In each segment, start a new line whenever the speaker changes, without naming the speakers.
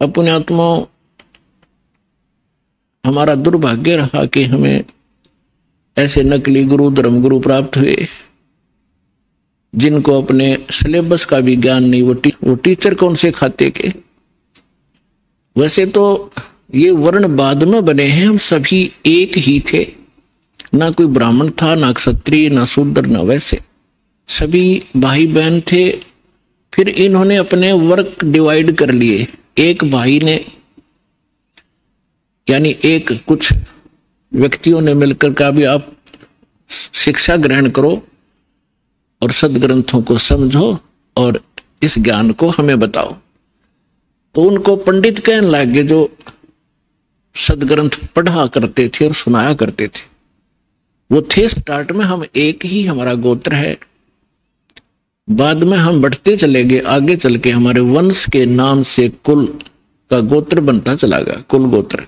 अपने आत्माओं, हमारा दुर्भाग्य रहा कि हमें ऐसे नकली गुरु, धर्म गुरु प्राप्त हुए जिनको अपने सिलेबस का भी ज्ञान नहीं। वो टीचर कौन से खाते के। वैसे तो ये वर्ण बाद में बने हैं, हम सभी एक ही थे, ना कोई ब्राह्मण था, ना क्षत्रिय, ना शूद्र, ना वैसे, सभी भाई बहन थे। फिर इन्होंने अपने वर्क डिवाइड कर लिए। एक भाई ने, यानी एक कुछ व्यक्तियों ने मिलकर कहा भी आप शिक्षा ग्रहण करो और सदग्रंथों को समझो और इस ज्ञान को हमें बताओ। तो उनको पंडित कहने लगे जो सदग्रंथ पढ़ा करते थे और सुनाया करते थे। वो थे स्टार्ट में हम एक ही, हमारा गोत्र है। बाद में हम बढ़ते चले गए, आगे चल के हमारे वंश के नाम से कुल का गोत्र बनता चला गया, कुल गोत्र।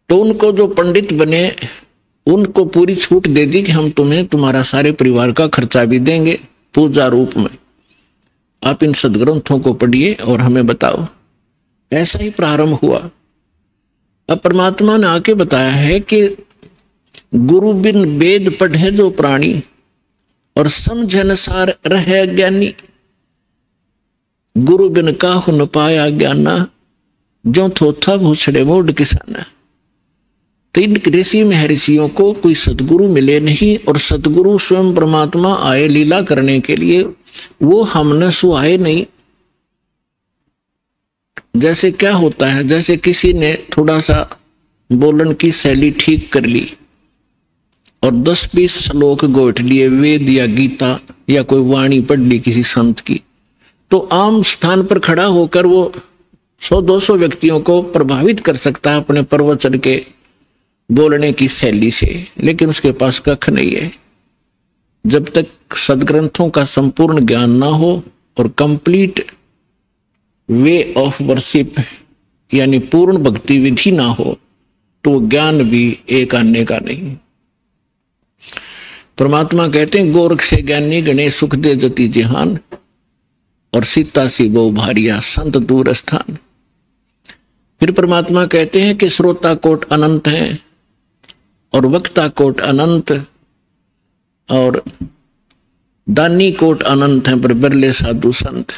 तो उनको जो पंडित बने उनको पूरी छूट दे दी कि हम तुम्हें तुम्हारा सारे परिवार का खर्चा भी देंगे पूजा रूप में, आप इन सदग्रंथों को पढ़िए और हमें बताओ। ऐसा ही प्रारंभ हुआ। अब परमात्मा ने आके बताया है कि गुरु बिन वेद पढ़े जो प्राणी और समझ अनुसार रहे ज्ञानी, गुरु बिन काहु न पाया ज्ञाना, जो थोथा भूछड़े मोड़ किसाना। तो इन ऋषि महर्षियों को कोई सतगुरु मिले नहीं, और सतगुरु स्वयं परमात्मा आए लीला करने के लिए, वो हमने सुहाए नहीं। जैसे क्या होता है, जैसे किसी ने थोड़ा सा बोलन की शैली ठीक कर ली और 10-20 श्लोक गोट लिए, वेद या गीता या कोई वाणी पढ़ ली किसी संत की, तो आम स्थान पर खड़ा होकर वो 100-200 व्यक्तियों को प्रभावित कर सकता है अपने प्रवचन के बोलने की शैली से, लेकिन उसके पास कख नहीं है। जब तक सदग्रंथों का संपूर्ण ज्ञान ना हो और कंप्लीट वे ऑफ वर्शिप यानी पूर्ण भक्ति विधि ना हो, तो ज्ञान भी एक आने का नहीं। परमात्मा कहते हैं गोरख से ज्ञानी गणेश सुख दे जति जहान, और सीता सी बहु भारिया संत दूर स्थान। फिर परमात्मा कहते हैं कि श्रोता कोट अनंत हैं और वक्ता कोट अनंत और दानी कोट अनंत हैं, पर बिरले साधु संत।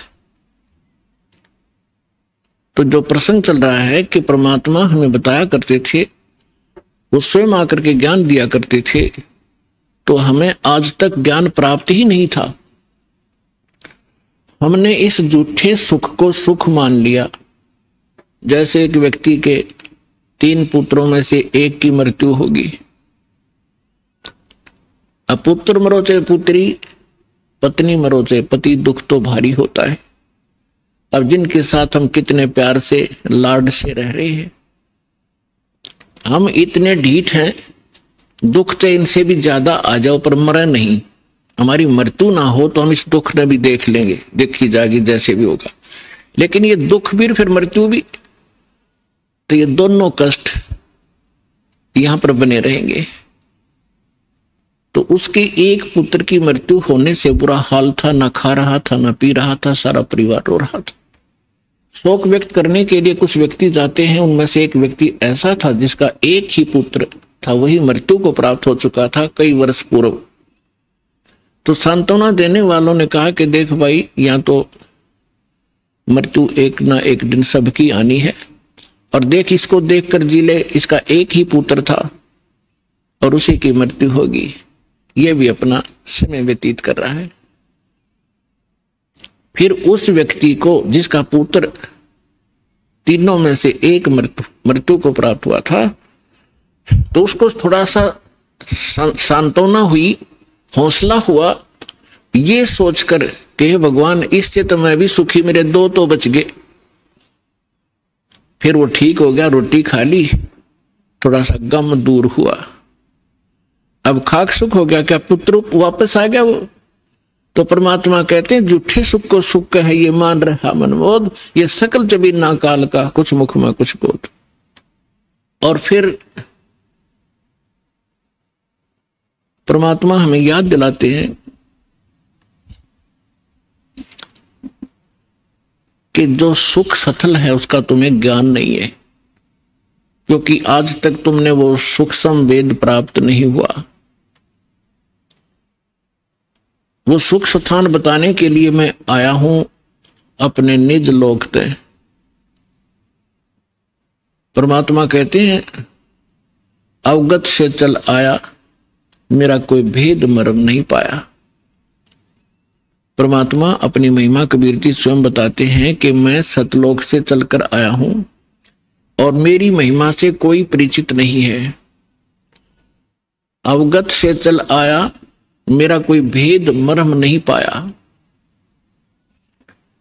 तो जो प्रसंग चल रहा है कि परमात्मा हमें बताया करते थे, वो स्वयं आकर के ज्ञान दिया करते थे, तो हमें आज तक ज्ञान प्राप्त ही नहीं था। हमने इस झूठे सुख को सुख मान लिया। जैसे एक व्यक्ति के 3 पुत्रों में से एक की मृत्यु होगी, अब पुत्र मरो चाहे पुत्री, पत्नी मरो चाहे पति, दुख तो भारी होता है। अब जिनके साथ हम कितने प्यार से लाड से रह रहे हैं, हम इतने ढीठ हैं, दुख चाहे इनसे भी ज्यादा आ जाओ पर मरे नहीं। हमारी मृत्यु ना हो तो हम इस दुख ने भी देख लेंगे, देखी जाएगी जैसे भी होगा। लेकिन ये दुख भी फिर मृत्यु भी, तो ये दोनों कष्ट यहां पर बने रहेंगे। तो उसके एक पुत्र की मृत्यु होने से बुरा हाल था, ना खा रहा था, ना पी रहा था, सारा परिवार रो रहा था। शोक व्यक्त करने के लिए कुछ व्यक्ति जाते हैं, उनमें से एक व्यक्ति ऐसा था जिसका एक ही पुत्र था, वही मृत्यु को प्राप्त हो चुका था कई वर्ष पूर्व। तो सांत्वना देने वालों ने कहा कि देख भाई, यहाँ तो मृत्यु एक ना एक दिन सबकी आनी है, और देख इसको देखकर जी ले, इसका एक ही पुत्र था और उसी की मृत्यु होगी, ये भी अपना समय व्यतीत कर रहा है। फिर उस व्यक्ति को जिसका पुत्र तीनों में से एक मृत्यु को प्राप्त हुआ था, तो उसको थोड़ा सा सांत्वना हुई, हौसला हुआ, ये सोचकर कि हे भगवान, इससे तो मैं भी सुखी, मेरे 2 तो बच गए। फिर वो ठीक हो गया, रोटी खा ली, थोड़ा सा गम दूर हुआ, अब खाक सुख हो गया। क्या पुत्र वापस आ गया वो? तो परमात्मा कहते हैं झूठे सुख को सुख कहे ये मान रहा मनमोद, ये सकल जबीन ना काल का, कुछ मुख में कुछ बोध। और फिर परमात्मा हमें याद दिलाते हैं कि जो सुख सथल है उसका तुम्हें ज्ञान नहीं है, क्योंकि आज तक तुमने वो सूक्ष्म वेद प्राप्त नहीं हुआ। वो सुख स्थान बताने के लिए मैं आया हूं अपने निज लोक ते। परमात्मा कहते हैं अवगत से चल आया, मेरा कोई भेद मर्म नहीं पाया। परमात्मा अपनी महिमा कबीर जी स्वयं बताते हैं कि मैं सतलोक से चलकर आया हूं और मेरी महिमा से कोई परिचित नहीं है। अवगत से चल आया, मेरा कोई भेद मर्म नहीं पाया।